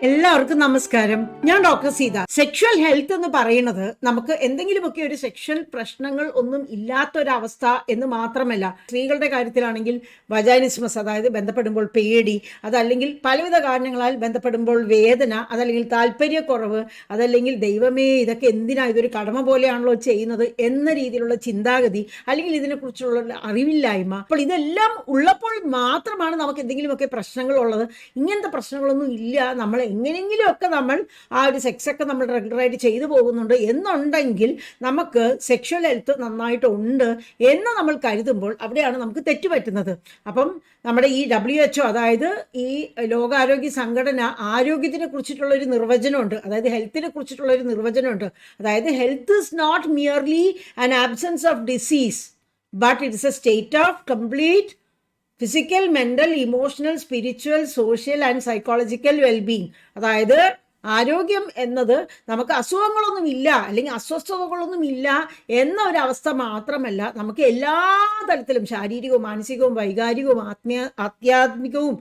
എല്ലാവർക്കും നമസ്കാരം. ഞാൻ ഡോക്ടർ സീത. സെക്ഷൽ ഹെൽത്ത് എന്ന് പറയുന്നത് നമുക്ക് എന്തെങ്കിലുമൊക്കെ ഒരു സെക്ഷൽ പ്രശ്നങ്ങൾ ഒന്നും ഇല്ലാത്ത ഒരു അവസ്ഥ എന്ന് മാത്രമല്ല, സ്ത്രീകളുടെ കാര്യത്തിലാണെങ്കിൽ വജാനിസ്മസ്, അതായത് ബന്ധപ്പെടുമ്പോൾ പേടി, അതല്ലെങ്കിൽ പലവിധ കാരണങ്ങളാൽ ബന്ധപ്പെടുമ്പോൾ വേദന, അതല്ലെങ്കിൽ താല്പര്യക്കുറവ്, അതല്ലെങ്കിൽ ദൈവമേ ഇതൊക്കെ എന്തിനാ, ഇതൊരു കടമ പോലെയാണല്ലോ ചെയ്യുന്നത് എന്ന രീതിയിലുള്ള ചിന്താഗതി, അല്ലെങ്കിൽ ഇതിനെക്കുറിച്ചുള്ള അറിവില്ലായ്മ. അപ്പോൾ ഇതെല്ലാം ഉള്ളപ്പോൾ മാത്രമാണ് നമുക്ക് എന്തെങ്കിലുമൊക്കെ പ്രശ്നങ്ങൾ ഉള്ളത്. ഇങ്ങനത്തെ പ്രശ്നങ്ങളൊന്നും ഇല്ല, നമ്മൾ എങ്ങനെയെങ്കിലുമൊക്കെ നമ്മൾ ആ ഒരു സെക്സൊക്കെ നമ്മൾ റെഗുലറായിട്ട് ചെയ്തു പോകുന്നുണ്ട് എന്നുണ്ടെങ്കിൽ നമുക്ക് സെക്ഷൽ ഹെൽത്ത് നന്നായിട്ടുണ്ട് എന്ന് നമ്മൾ കരുതുമ്പോൾ അവിടെയാണ് നമുക്ക് തെറ്റുപറ്റുന്നത്. അപ്പം നമ്മുടെ ഈ WHO, അതായത് ഈ ലോകാരോഗ്യ സംഘടന, ആരോഗ്യത്തിനെ കുറിച്ചിട്ടുള്ള ഒരു നിർവചനമുണ്ട്, അതായത് ഹെൽത്തിനെ കുറിച്ചിട്ടുള്ള ഒരു നിർവചനമുണ്ട്. അതായത് health is not merely an absence of disease, but it's a state of complete physical, mental, emotional, spiritual, social and psychological wellbeing. അതായത് ആരോഗ്യം എന്നത് നമുക്ക് അസുഖങ്ങളൊന്നും ഇല്ല അല്ലെങ്കിൽ അസ്വസ്ഥതകളൊന്നും ഇല്ല എന്ന ഒരവസ്ഥ മാത്രമല്ല, നമുക്ക് എല്ലാ തലത്തിലും ശാരീരികവും മാനസികവും വൈകാരികവും ആധ്യാത്മികവും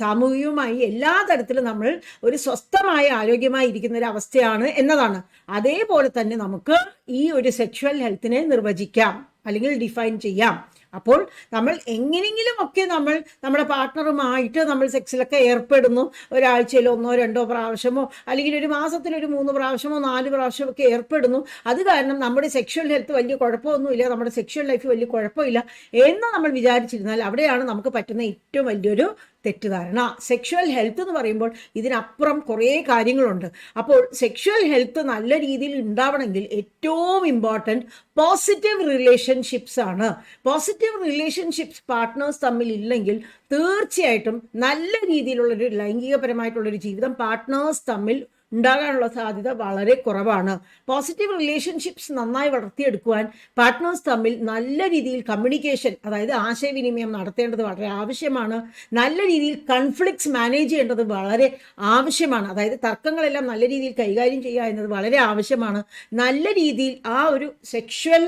സാമൂഹികവുമായി എല്ലാ തരത്തിലും നമ്മൾ ഒരു സ്വസ്ഥമായ ആരോഗ്യമായി ഇരിക്കുന്ന ഒരു അവസ്ഥയാണ് എന്നതാണ്. അതേപോലെ തന്നെ നമുക്ക് ഈ ഒരു സെക്ഷൽ ഹെൽത്തിനെ നിർവചിക്കാം അല്ലെങ്കിൽ ഡിഫൈൻ ചെയ്യാം. അപ്പോൾ നമ്മൾ എങ്ങനെയെങ്കിലും ഒക്കെ നമ്മൾ നമ്മുടെ പാർട്ട്ണറുമായിട്ട് നമ്മൾ സെക്സിലൊക്കെ ഏർപ്പെടുന്നു. ഒരാഴ്ചയിൽ 1-2 പ്രാവശ്യമോ അല്ലെങ്കിൽ ഒരു മാസത്തിൽ ഒരു 3 പ്രാവശ്യമോ 4 പ്രാവശ്യമോ ഒക്കെ ഏർപ്പെടുന്നു. അത് കാരണം നമ്മുടെ സെക്ഷൽ ഹെൽത്ത് വലിയ കുഴപ്പമൊന്നുമില്ല, നമ്മുടെ സെക്ഷൽ ലൈഫ് വലിയ കുഴപ്പമില്ല എന്ന് നമ്മൾ വിചാരിച്ചിരുന്നാൽ അവിടെയാണ് നമുക്ക് പറ്റുന്ന ഏറ്റവും വലിയൊരു തെറ്റിദ്ധാരണ. സെക്ഷൽ ഹെൽത്ത് എന്ന് പറയുമ്പോൾ ഇതിനപ്പുറം കുറേ കാര്യങ്ങളുണ്ട്. അപ്പോൾ സെക്ഷൽ ഹെൽത്ത് നല്ല രീതിയിൽ ഉണ്ടാവണമെങ്കിൽ ഏറ്റവും ഇമ്പോർട്ടൻറ്റ് പോസിറ്റീവ് റിലേഷൻഷിപ്സ് ആണ്. പോസിറ്റീവ് റിലേഷൻഷിപ്സ് പാർട്ട്നേഴ്സ് തമ്മിൽ ഇല്ലെങ്കിൽ തീർച്ചയായിട്ടും നല്ല രീതിയിലുള്ളൊരു ലൈംഗികപരമായിട്ടുള്ളൊരു ജീവിതം പാർട്ട്നേഴ്സ് തമ്മിൽ ഉണ്ടാകാനുള്ള സാധ്യത വളരെ കുറവാണ്. പോസിറ്റീവ് റിലേഷൻഷിപ്സ് നന്നായി വളർത്തിയെടുക്കുവാൻ പാർട്ട്നേഴ്സ് തമ്മിൽ നല്ല രീതിയിൽ കമ്മ്യൂണിക്കേഷൻ, അതായത് ആശയവിനിമയം നടത്തേണ്ടത് വളരെ ആവശ്യമാണ്. നല്ല രീതിയിൽ കൺഫ്ലിക്ട്സ് മാനേജ് ചെയ്യേണ്ടത് വളരെ ആവശ്യമാണ്. അതായത് തർക്കങ്ങളെല്ലാം നല്ല രീതിയിൽ കൈകാര്യം ചെയ്യുക എന്നത് വളരെ ആവശ്യമാണ്. നല്ല രീതിയിൽ ആ ഒരു സെക്ഷൽ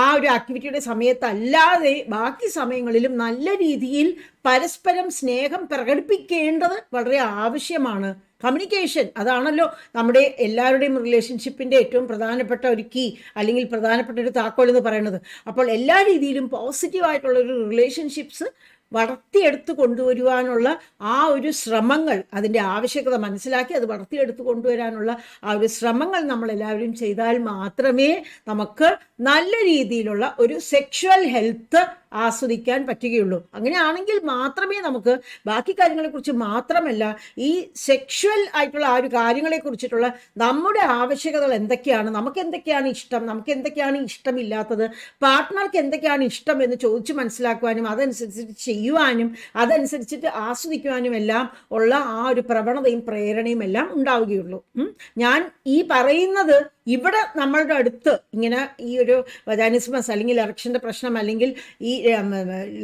ആ ഒരു ആക്ടിവിറ്റിയുടെ സമയത്തല്ലാതെ ബാക്കി സമയങ്ങളിലും നല്ല രീതിയിൽ പരസ്പരം സ്നേഹം പ്രകടിപ്പിക്കേണ്ടത് വളരെ ആവശ്യമാണ്. കമ്മ്യൂണിക്കേഷൻ അതാണല്ലോ നമ്മുടെ എല്ലാവരുടെയും റിലേഷൻഷിപ്പിൻ്റെ ഏറ്റവും പ്രധാനപ്പെട്ട ഒരു കീ അല്ലെങ്കിൽ പ്രധാനപ്പെട്ട ഒരു താക്കോൽ എന്ന് പറയുന്നത്. അപ്പോൾ എല്ലാ രീതിയിലും പോസിറ്റീവായിട്ടുള്ളൊരു റിലേഷൻഷിപ്സ് വളർത്തിയെടുത്ത് കൊണ്ടുവരുവാനുള്ള ആ ഒരു ശ്രമങ്ങൾ, അതിൻ്റെ ആവശ്യകത മനസ്സിലാക്കി അത് വളർത്തിയെടുത്ത് കൊണ്ടുവരാനുള്ള ആ ഒരു ശ്രമങ്ങൾ നമ്മളെല്ലാവരും ചെയ്താൽ മാത്രമേ നമുക്ക് നല്ല രീതിയിലുള്ള ഒരു സെക്ഷൽ ഹെൽത്ത് ആസ്വദിക്കാൻ പറ്റുകയുള്ളൂ. അങ്ങനെയാണെങ്കിൽ മാത്രമേ നമുക്ക് ബാക്കി കാര്യങ്ങളെക്കുറിച്ച് മാത്രമല്ല, ഈ സെക്ഷൽ ആയിട്ടുള്ള ആ ഒരു കാര്യങ്ങളെക്കുറിച്ചിട്ടുള്ള നമ്മുടെ ആവശ്യകതകൾ എന്തൊക്കെയാണ്, നമുക്ക് എന്തൊക്കെയാണ് ഇഷ്ടം, നമുക്ക് എന്തൊക്കെയാണ് ഇഷ്ടമില്ലാത്തത്, പാർട്ട്ണർക്ക് എന്തൊക്കെയാണ് ഇഷ്ടം എന്ന് ചോദിച്ച് മനസ്സിലാക്കുവാനും അതനുസരിച്ചിട്ട് ചെയ്യുവാനും അതനുസരിച്ചിട്ട് ആസ്വദിക്കുവാനും എല്ലാം ഉള്ള ആ ഒരു പ്രവണതയും പ്രേരണയും എല്ലാം ഉണ്ടാവുകയുള്ളൂ. ഞാൻ ഈ പറയുന്നത് ഇവിടെ നമ്മളുടെ അടുത്ത് ഇങ്ങനെ ഈ ഒരു വജാനിസ്മസ് അല്ലെങ്കിൽ എറക്ഷൻ്റെ പ്രശ്നം അല്ലെങ്കിൽ ഈ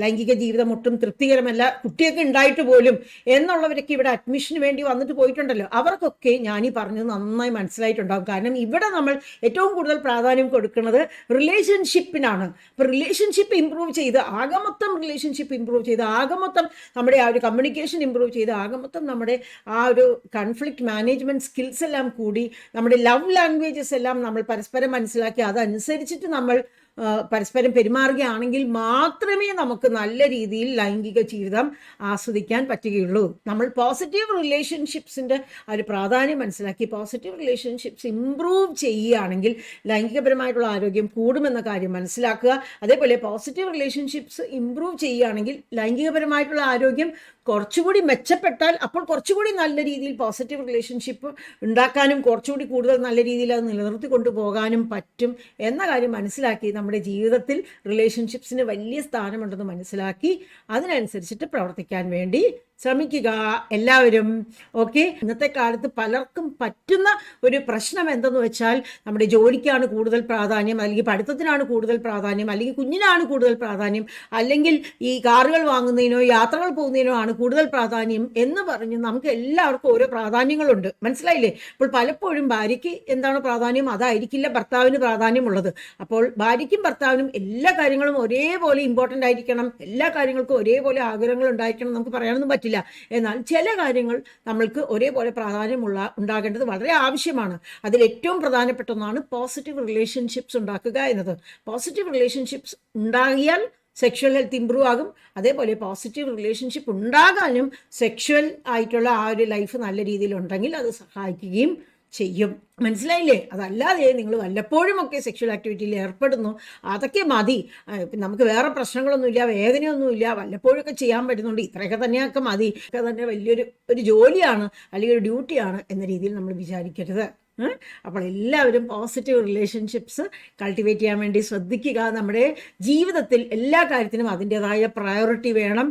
ലൈംഗിക ജീവിതം ഒട്ടും തൃപ്തികരമല്ല, കുട്ടിയൊക്കെ ഉണ്ടായിട്ട് പോലും എന്നുള്ളവരൊക്കെ ഇവിടെ അഡ്മിഷന് വേണ്ടി വന്നിട്ട് പോയിട്ടുണ്ടല്ലോ, അവർക്കൊക്കെ ഞാനീ പറഞ്ഞത് നന്നായി മനസ്സിലായിട്ടുണ്ടാകും. കാരണം ഇവിടെ നമ്മൾ ഏറ്റവും കൂടുതൽ പ്രാധാന്യം കൊടുക്കുന്നത് റിലേഷൻഷിപ്പിനാണ്. അപ്പോൾ റിലേഷൻഷിപ്പ് ഇമ്പ്രൂവ് ചെയ്ത് ആകമൊത്തം റിലേഷൻഷിപ്പ് ഇമ്പ്രൂവ് ചെയ്ത് ആകമൊത്തം നമ്മുടെ ആ ഒരു കമ്മ്യൂണിക്കേഷൻ ഇമ്പ്രൂവ് ചെയ്ത് ആകമൊത്തം നമ്മുടെ ആ ഒരു കൺഫ്ലിക്റ്റ് മാനേജ്മെൻറ്റ് സ്കിൽസ് എല്ലാം കൂടി നമ്മുടെ ലവ് ലാംഗ്വേജസ് എല്ലാം നമ്മൾ പരസ്പരം മനസ്സിലാക്കി അതനുസരിച്ചിട്ട് നമ്മൾ പരസ്പരം പെരുമാറുകയാണെങ്കിൽ മാത്രമേ നമുക്ക് നല്ല രീതിയിൽ ലൈംഗിക ജീവിതം ആസ്വദിക്കാൻ പറ്റുകയുള്ളൂ. നമ്മൾ പോസിറ്റീവ് റിലേഷൻഷിപ്സിൻ്റെ ഒരു പ്രാധാന്യം മനസ്സിലാക്കി പോസിറ്റീവ് റിലേഷൻഷിപ്സ് ഇംപ്രൂവ് ചെയ്യുകയാണെങ്കിൽ ലൈംഗികപരമായിട്ടുള്ള ആരോഗ്യം കൂടുമെന്ന കാര്യം മനസ്സിലാക്കുക. അതേപോലെ പോസിറ്റീവ് റിലേഷൻഷിപ്സ് ഇംപ്രൂവ് ചെയ്യുകയാണെങ്കിൽ ലൈംഗികപരമായിട്ടുള്ള ആരോഗ്യം കുറച്ചുകൂടി മെച്ചപ്പെട്ടാൽ അപ്പോൾ കുറച്ചുകൂടി നല്ല രീതിയിൽ പോസിറ്റീവ് റിലേഷൻഷിപ്പ് ഉണ്ടാക്കാനും കുറച്ചുകൂടി കൂടുതൽ നല്ല രീതിയിൽ അത് നിലനിർത്തി കൊണ്ടുപോകാനും പറ്റും എന്ന കാര്യം മനസ്സിലാക്കി നമ്മുടെ ജീവിതത്തിൽ റിലേഷൻഷിപ്സിന് വലിയ സ്ഥാനമുണ്ടെന്ന് മനസ്സിലാക്കി അതിനനുസരിച്ചിട്ട് പ്രവർത്തിക്കാൻ വേണ്ടി ശ്രമിക്കുക എല്ലാവരും. ഓക്കെ, ഇന്നത്തെ കാലത്ത് പലർക്കും പറ്റുന്ന ഒരു പ്രശ്നം എന്തെന്ന് വെച്ചാൽ നമ്മുടെ ജോലിക്കാണ് കൂടുതൽ പ്രാധാന്യം, അല്ലെങ്കിൽ പഠിത്തത്തിനാണ് കൂടുതൽ പ്രാധാന്യം, അല്ലെങ്കിൽ കുഞ്ഞിനാണ് കൂടുതൽ പ്രാധാന്യം, അല്ലെങ്കിൽ ഈ കാറുകൾ വാങ്ങുന്നതിനോ യാത്രകൾ പോകുന്നതിനോ ആണ് കൂടുതൽ പ്രാധാന്യം എന്ന് പറഞ്ഞ് നമുക്ക് എല്ലാവർക്കും ഓരോ പ്രാധാന്യങ്ങളുണ്ട്. മനസ്സിലായില്ലേ? അപ്പോൾ പലപ്പോഴും ഭാര്യയ്ക്ക് എന്താണ് പ്രാധാന്യം അതായിരിക്കില്ല ഭർത്താവിന് പ്രാധാന്യമുള്ളത്. അപ്പോൾ ഭാര്യയ്ക്കും ഭർത്താവിനും എല്ലാ കാര്യങ്ങളും ഒരേപോലെ ഇമ്പോർട്ടൻ്റ് ആയിരിക്കണം, എല്ലാ കാര്യങ്ങൾക്കും ഒരേപോലെ ആഗ്രഹങ്ങൾ ഉണ്ടായിരിക്കണം നമുക്ക് പറയാനൊന്നും പറ്റില്ല. പറ്റില്ല. എന്നാൽ ചില കാര്യങ്ങൾ നമ്മൾക്ക് ഒരേപോലെ ഉണ്ടാകേണ്ടത് വളരെ ആവശ്യമാണ്. അതിൽ ഏറ്റവും പ്രധാനപ്പെട്ട ഒന്നാണ് പോസിറ്റീവ് റിലേഷൻഷിപ്സ് ഉണ്ടാക്കുക എന്നത്. പോസിറ്റീവ് റിലേഷൻഷിപ്സ് ഉണ്ടാകിയാൽ സെക്ഷൽ ഹെൽത്ത് ഇമ്പ്രൂവ് ആകും. അതേപോലെ പോസിറ്റീവ് റിലേഷൻഷിപ്പ് ഉണ്ടാകാനും സെക്ഷൽ ആയിട്ടുള്ള ആ ഒരു ലൈഫ് നല്ല രീതിയിൽ ഉണ്ടെങ്കിൽ അത് സഹായിക്കുകയും ചെയ്യും. മനസ്സിലായില്ലേ? അതല്ലാതെ നിങ്ങൾ വല്ലപ്പോഴുമൊക്കെ സെക്ഷൽ ആക്ടിവിറ്റിയിൽ ഏർപ്പെടുന്നു, അതൊക്കെ മതി. നമുക്ക് വേറെ പ്രശ്നങ്ങളൊന്നുമില്ല, വേദനയൊന്നുമില്ല, വല്ലപ്പോഴൊക്കെ ചെയ്യാൻ പറ്റുന്നുണ്ട്, ഇത്രയൊക്കെ തന്നെയൊക്കെ മതി, ഒക്കെ തന്നെ വലിയൊരു ജോലിയാണ് അല്ലെങ്കിൽ ഒരു ഡ്യൂട്ടിയാണ് എന്ന രീതിയിൽ നമ്മൾ വിചാരിക്കരുത്. അപ്പോൾ എല്ലാവരും പോസിറ്റീവ് റിലേഷൻഷിപ്സ് കൾട്ടിവേറ്റ് ചെയ്യാൻ വേണ്ടി ശ്രദ്ധിക്കുക. നമ്മുടെ ജീവിതത്തിൽ എല്ലാ കാര്യത്തിനും അതിൻ്റെതായ പ്രയോറിറ്റി വേണം.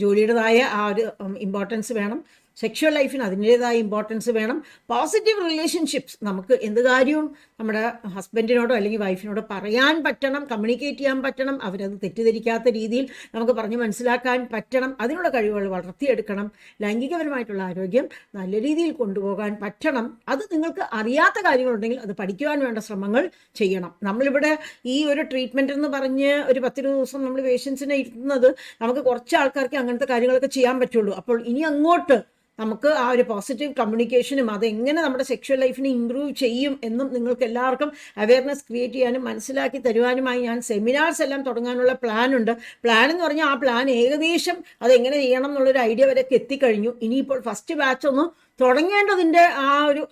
ജോലിയുടേതായ ആ ഒരു ഇമ്പോർട്ടൻസ് വേണം. സെക്ഷൽ ലൈഫിന് അതിൻ്റേതായ ഇമ്പോർട്ടൻസ് വേണം. പോസിറ്റീവ് റിലേഷൻഷിപ്സ് നമുക്ക് എന്ത് കാര്യവും നമ്മുടെ ഹസ്ബൻഡിനോടോ അല്ലെങ്കിൽ വൈഫിനോടോ പറയാൻ പറ്റണം, കമ്മ്യൂണിക്കേറ്റ് ചെയ്യാൻ പറ്റണം. അവരത് തെറ്റിദ്ധരിക്കാത്ത രീതിയിൽ നമുക്ക് പറഞ്ഞ് മനസ്സിലാക്കാൻ പറ്റണം. അതിനുള്ള കഴിവുകൾ വളർത്തിയെടുക്കണം. ലൈംഗികപരമായിട്ടുള്ള ആരോഗ്യം നല്ല രീതിയിൽ കൊണ്ടുപോകാൻ പറ്റണം. അത് നിങ്ങൾക്ക് അറിയാത്ത കാര്യങ്ങളുണ്ടെങ്കിൽ അത് പഠിക്കുവാൻ വേണ്ട ശ്രമങ്ങൾ ചെയ്യണം. നമ്മളിവിടെ ഈ ഒരു ട്രീറ്റ്മെൻറ്റ് എന്ന് പറഞ്ഞ് ഒരു 10 ദിവസം നമ്മൾ പേഷ്യൻസിനെ ഇരുത്തുന്നത് നമുക്ക് കുറച്ച് ആൾക്കാർക്ക് അങ്ങനത്തെ കാര്യങ്ങളൊക്കെ ചെയ്യാൻ പറ്റുള്ളൂ. അപ്പോൾ ഇനി അങ്ങോട്ട് നമുക്ക് ആ ഒരു പോസിറ്റീവ് കമ്മ്യൂണിക്കേഷനും അതെങ്ങനെ നമ്മുടെ സെക്ഷൽ ലൈഫിനെ ഇമ്പ്രൂവ് ചെയ്യും എന്നും നിങ്ങൾക്ക് എല്ലാവർക്കും അവയർനെസ് ക്രിയേറ്റ് ചെയ്യാനും മനസ്സിലാക്കി തരുവാനുമായി ഞാൻ സെമിനാർസ് എല്ലാം തുടങ്ങാനുള്ള പ്ലാനുണ്ട്. പ്ലാൻ എന്ന് പറഞ്ഞാൽ ആ പ്ലാൻ ഏകദേശം അതെങ്ങനെ ചെയ്യണം എന്നുള്ളൊരു ഐഡിയ വരെയൊക്കെ എത്തിക്കഴിഞ്ഞു. ഇനിയിപ്പോൾ ഫസ്റ്റ് ബാച്ച് ഒന്ന് തുടങ്ങേണ്ടതിൻ്റെ ആ ഒരു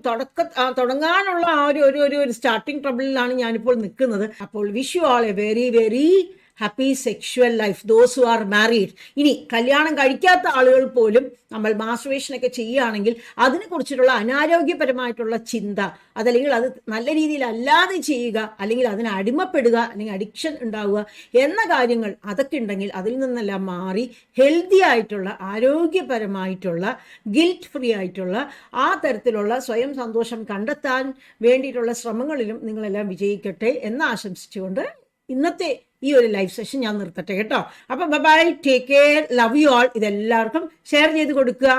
തുടങ്ങാനുള്ള ആ ഒരു സ്റ്റാർട്ടിങ് ട്രബിളിലാണ് ഞാനിപ്പോൾ നിൽക്കുന്നത്. അപ്പോൾ wish you all A very very happy sexual life, those who are married. ഇനി കല്യാണം കഴിക്കാത്ത ആളുകൾ പോലും നമ്മൾ മാസ്റ്റുർബേഷനൊക്കെ ചെയ്യുകയാണെങ്കിൽ അതിനെക്കുറിച്ചിട്ടുള്ള അനാരോഗ്യപരമായിട്ടുള്ള ചിന്ത, അതല്ലെങ്കിൽ അത് നല്ല രീതിയിൽ അല്ലാതെ ചെയ്യുക, അല്ലെങ്കിൽ അതിന് അടിമപ്പെടുക, അല്ലെങ്കിൽ അഡിക്ഷൻ ഉണ്ടാവുക എന്ന കാര്യങ്ങൾ അതൊക്കെ ഉണ്ടെങ്കിൽ അതിൽ നിന്നെല്ലാം മാറി ഹെൽത്തി ആയിട്ടുള്ള ആരോഗ്യപരമായിട്ടുള്ള ഗിൽറ്റ് ഫ്രീ ആയിട്ടുള്ള ആ തരത്തിലുള്ള സ്വയം സന്തോഷം കണ്ടെത്താൻ വേണ്ടിയിട്ടുള്ള ശ്രമങ്ങളിലും നിങ്ങളെല്ലാം വിജയിക്കട്ടെ എന്ന് ആശംസിച്ചുകൊണ്ട് ഇന്നത്തെ ഈ ഒരു ലൈവ് സെഷൻ ഞാൻ നിർത്തട്ടെ കേട്ടോ. അപ്പം bye, take care, love you all. ഇതെല്ലാവർക്കും ഷെയർ ചെയ്ത് കൊടുക്കുക.